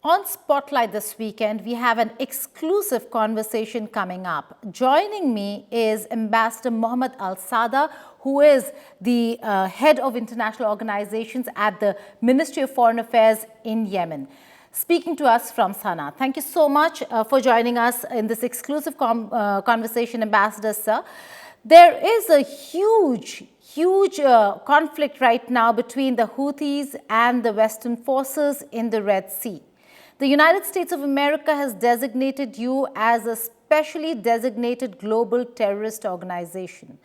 On Spotlight this weekend, we have an exclusive conversation coming up. Joining me is Ambassador Mohammed Al Sadah, who is the head of international organizations at the Ministry of Foreign Affairs in Yemen, speaking to us from Sana'a. Thank you so much for joining us in this exclusive conversation, Ambassador Sir. There is a huge conflict right now between the Houthis and the Western forces in the Red Sea. The United States of America has designated you as a specially designated global terrorist organization.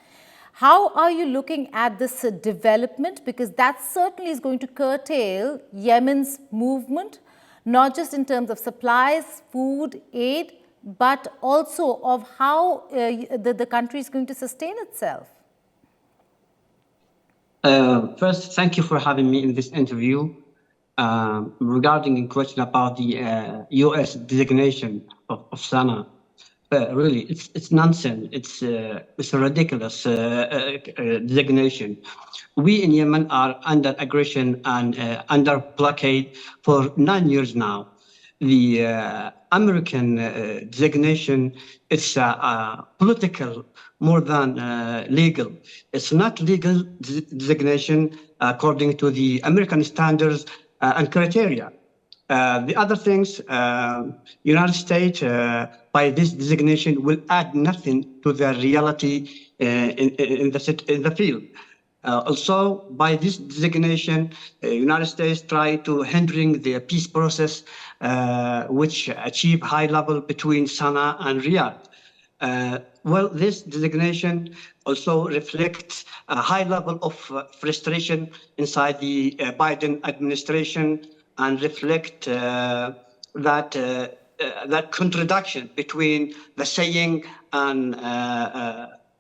How are you looking at this development? Because that certainly is going to curtail Yemen's movement, not just in terms of supplies, food, aid, but also of how the country is going to sustain itself. First, thank you for having me in this interview. Regarding the question about the U.S. designation of Sana'a, really, it's nonsense. It's a ridiculous designation. We in Yemen are under aggression and under blockade for 9 years now. The American designation is political more than legal. It's not legal designation according to the American standards and criteria. The other things, United States, by this designation, will add nothing to the reality in the field. Also, by this designation, United States try to hindering the peace process, which achieve high level between Sana'a and Riyadh. Well, this designation also reflects a high level of frustration inside the Biden administration and reflect that contradiction between the saying and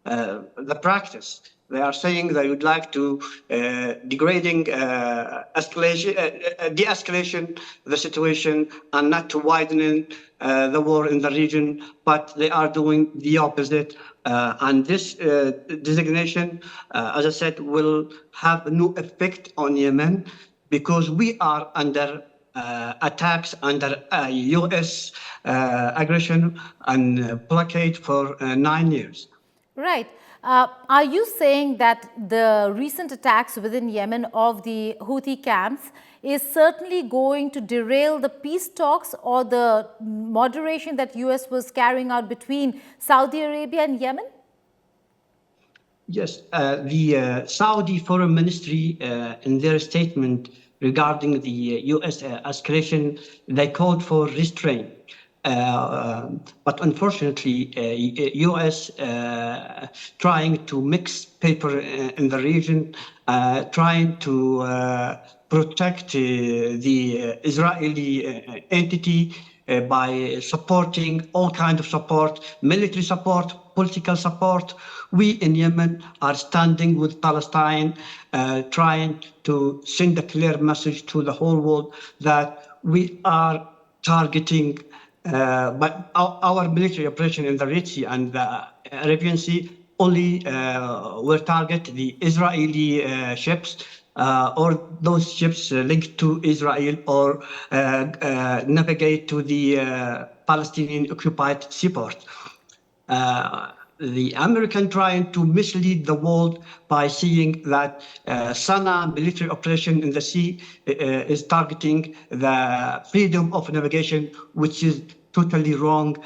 the practice. They are saying they would like to de-escalation the situation and not to widen the war in the region, but they are doing the opposite. And this designation, as I said, will have no effect on Yemen because we are under attacks under U.S. aggression and blockade for 9 years. Right. Are you saying that the recent attacks within Yemen of the Houthi camps is certainly going to derail the peace talks or the moderation that U.S. was carrying out between Saudi Arabia and Yemen? Yes, the Saudi Foreign Ministry, in their statement regarding the U.S. escalation, they called for restraint. But unfortunately, U.S. trying to mix paper in the region, trying to protect the Israeli entity by supporting all kinds of support, military support, political support. We in Yemen are standing with Palestine, trying to send a clear message to the whole world that we are targeting but our military operation in the Red Sea and the Arabian Sea only will target the Israeli ships or those ships linked to Israel or navigate to the Palestinian occupied seaport. The American trying to mislead the world by saying that Sana'a military operation in the sea is targeting the freedom of navigation, which is totally wrong.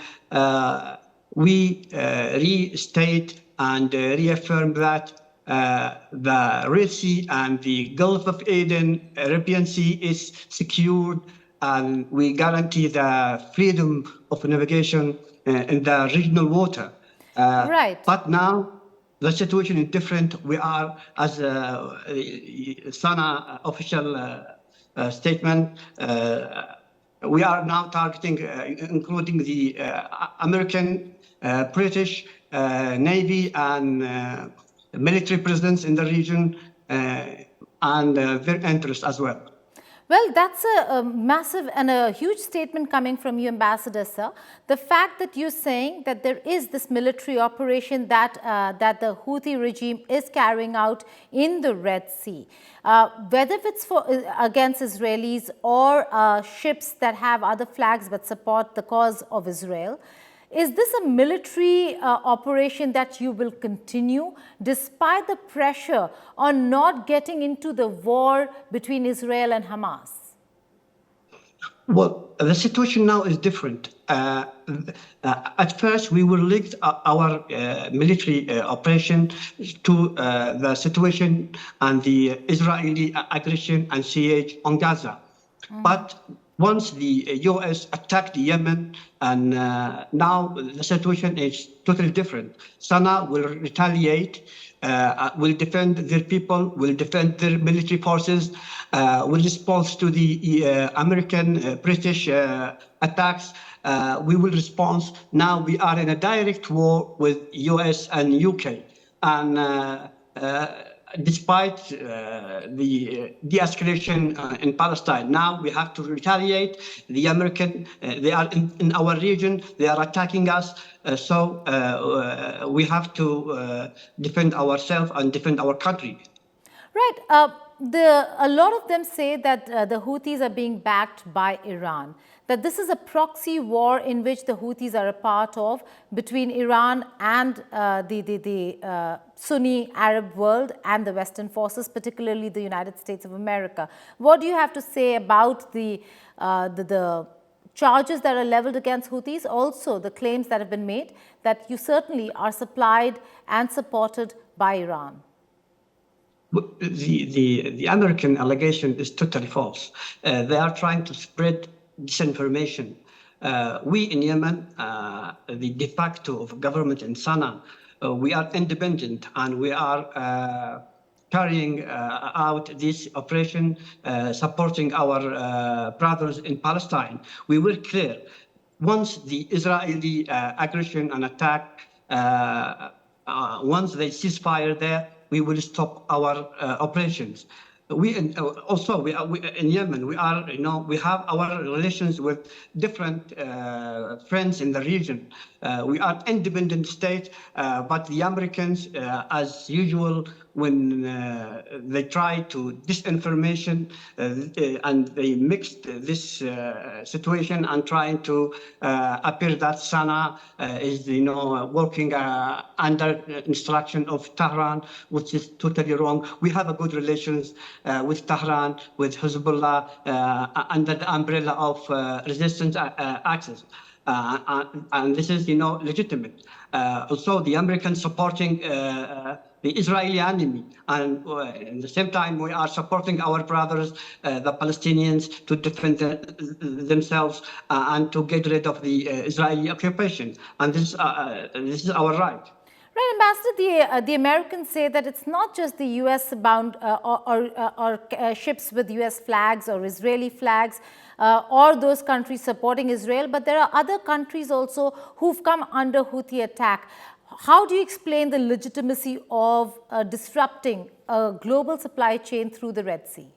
We restate and reaffirm that the Red Sea and the Gulf of Aden, Arabian Sea is secured, and we guarantee the freedom of navigation in the regional water. Right. But now the situation is different. We are, as Sana'a official statement, we are now targeting, including the American, British, Navy, and military presence in the region, and their interests as well. Well, that's a massive and a huge statement coming from you, Ambassador, sir. The fact that you're saying that there is this military operation that, that the Houthi regime is carrying out in the Red Sea, whether it's against Israelis or ships that have other flags but support the cause of Israel, is this a military operation that you will continue despite the pressure on not getting into the war between Israel and Hamas? Well, the situation now is different. At first, we were linked our military operation to the situation and the Israeli aggression and siege on Gaza. But once the U.S. attacked Yemen, and now the situation is totally different. Sana'a will retaliate, will defend their people, will defend their military forces, will respond to the American, British attacks. We will respond. Now we are in a direct war with U.S. and U.K. And despite the de-escalation in Palestine, now we have to retaliate. The American, they are in our region, they are attacking us. So we have to defend ourselves and defend our country. Right. A lot of them say that the Houthis are being backed by Iran, that this is a proxy war in which the Houthis are a part of between Iran and the Sunni Arab world and the Western forces, particularly the United States of America. What do you have to say about the charges that are leveled against Houthis, also the claims that have been made that you certainly are supplied and supported by Iran? The American allegation is totally false. They are trying to spread disinformation. We in Yemen, the de facto of government in Sana'a, we are independent and we are carrying out this operation, supporting our brothers in Palestine. We were clear. Once the Israeli aggression and attack, once they cease fire there, we will stop our operations. We in Yemen, we are, we have our relations with different friends in the region. We are independent state, but the Americans, as usual, when they try to disinformation and they mixed this situation and trying to appear that Sana'a is, working under instruction of Tehran, which is totally wrong. We have a good relations with Tehran, with Hezbollah, under the umbrella of resistance access. And this is, legitimate. Also, the Americans supporting the Israeli enemy, and at the same time, we are supporting our brothers, the Palestinians, to defend themselves and to get rid of the Israeli occupation. And this is our right. Right, Ambassador, the Americans say that it's not just the U.S. bound or ships with U.S. flags or Israeli flags or those countries supporting Israel, but there are other countries also who've come under Houthi attack. How do you explain the legitimacy of disrupting a global supply chain through the Red Sea?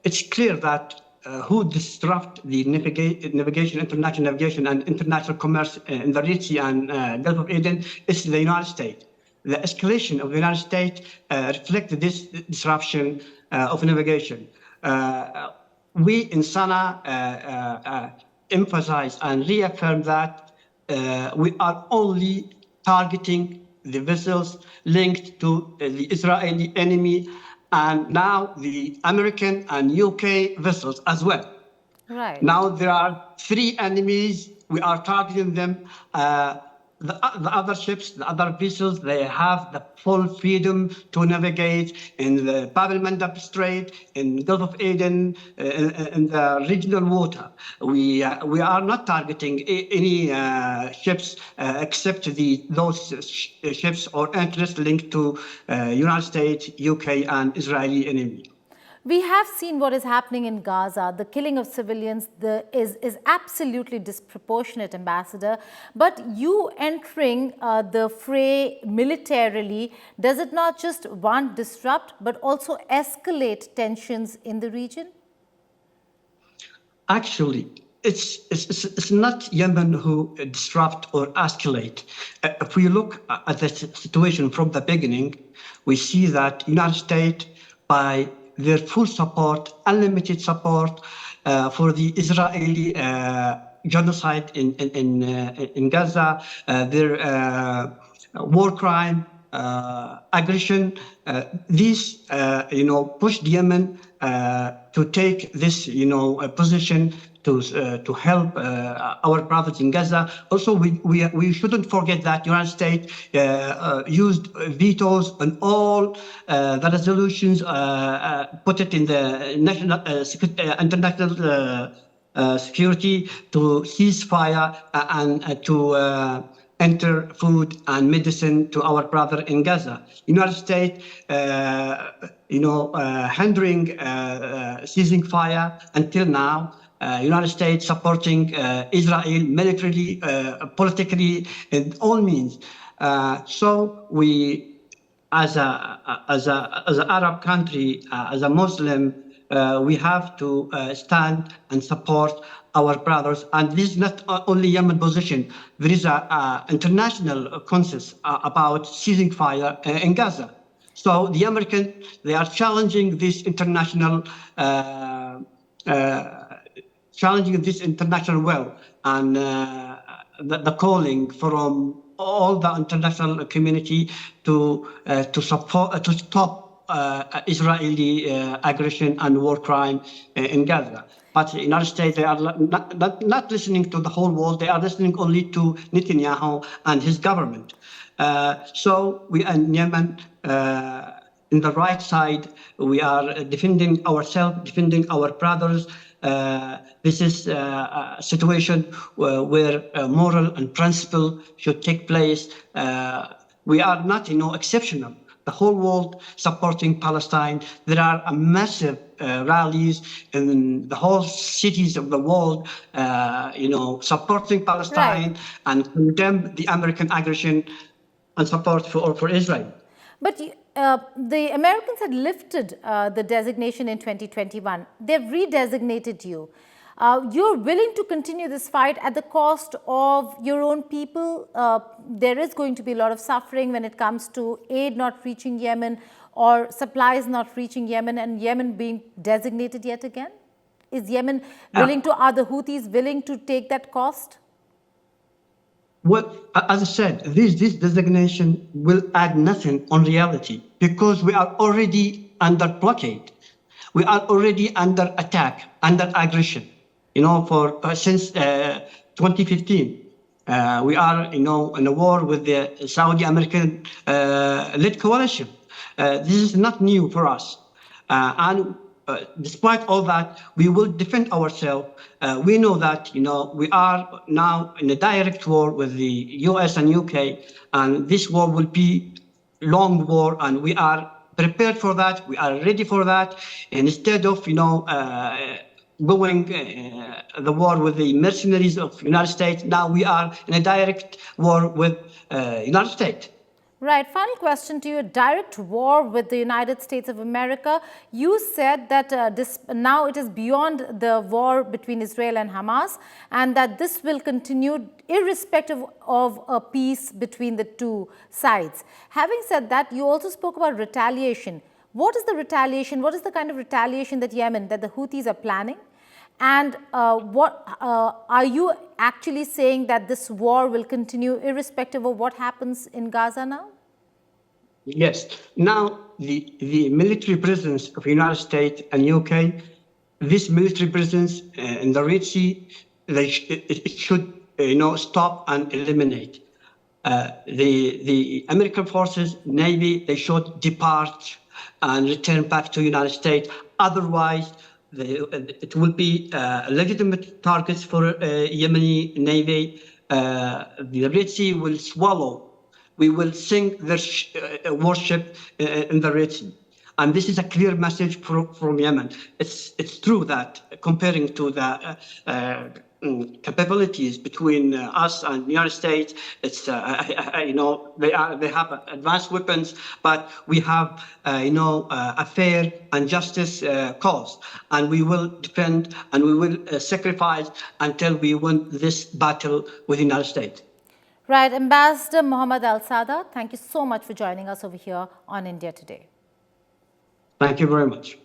It's clear that who disrupt the navigation, international navigation and international commerce in the Red Sea and Gulf of Aden is the United States. The escalation of the United States reflects this disruption of navigation. We in Sana'a emphasize and reaffirm that we are only targeting the vessels linked to the Israeli enemy, and now the American and UK vessels as well. Right. Now there are 3 enemies. We are targeting them. The other ships, the other vessels, they have the full freedom to navigate in the Bab el-Mandab Strait, in Gulf of Aden, in the regional water. We are not targeting any ships except those ships or interests linked to United States, UK, and Israeli enemy. We have seen what is happening in Gaza. The killing of civilians is absolutely disproportionate, Ambassador. But you entering the fray militarily, does it not just, one, disrupt, but also escalate tensions in the region? Actually, it's not Yemen who disrupt or escalate. If we look at the situation from the beginning, we see that United States, by their full support, unlimited support for the Israeli genocide in Gaza, their war crime, aggression, these pushed Yemen to take this position to help our brothers in Gaza. Also, we shouldn't forget that United States used vetoes on all the resolutions, put it in the national international security to cease fire and to enter food and medicine to our brother in Gaza. United States, hindering ceasing fire until now. United States supporting Israel militarily, politically, in all means. So we, as an Arab country, as a Muslim, we have to stand and support our brothers. And this is not only Yemen position. There is an international consensus about ceasing fire in Gaza. So the Americans, they are challenging this international will, and the calling from all the international community to stop Israeli aggression and war crime in Gaza. But the United States, they are not listening to the whole world. They are listening only to Netanyahu and his government. So we in Yemen, in the right side, we are defending ourselves, defending our brothers. This is a situation where moral and principle should take place. We are not, exceptional. The whole world supporting Palestine. There are massive rallies in the whole cities of the world, supporting Palestine and condemn the American aggression and support for Israel. But the Americans had lifted the designation in 2021. They've redesignated you. You're willing to continue this fight at the cost of your own people. There is going to be a lot of suffering when it comes to aid not reaching Yemen or supplies not reaching Yemen, and Yemen being designated yet again. Is Yemen willing to, are the Houthis willing to take that cost? Well, as I said, this designation will add nothing on reality, because we are already under blockade. We are already under attack, under aggression. Since 2015, we are, in a war with the Saudi-American led coalition. This is not new for us, and despite all that, we will defend ourselves. We know that, we are now in a direct war with the US and UK, and this war will be long war, and we are prepared for that. We are ready for that. And instead of, going the war with the mercenaries of United States, now we are in a direct war with United States. Right. Final question to you. Direct war with the United States of America. You said that now it is beyond the war between Israel and Hamas, and that this will continue irrespective of a peace between the two sides. Having said that, you also spoke about retaliation. What is the retaliation? What is the kind of retaliation that the Houthis are planning? And are you actually saying that this war will continue irrespective of what happens in Gaza now? Yes. Now, the military presence of the United States and UK, this military presence in the Red Sea, it should stop and eliminate. The American forces, Navy, they should depart and return back to the United States. Otherwise, it will be legitimate targets for Yemeni Navy. The Red Sea will swallow. We will sink their warship in the Red Sea. And this is a clear message from Yemen. It's true that comparing to the capabilities between us and the United States, it's they have advanced weapons, but we have a fair and justice cause, and we will defend and we will sacrifice until we win this battle with the United States. Right, Ambassador Mohammed Al Sadah, thank you so much for joining us over here on India Today. Thank you very much.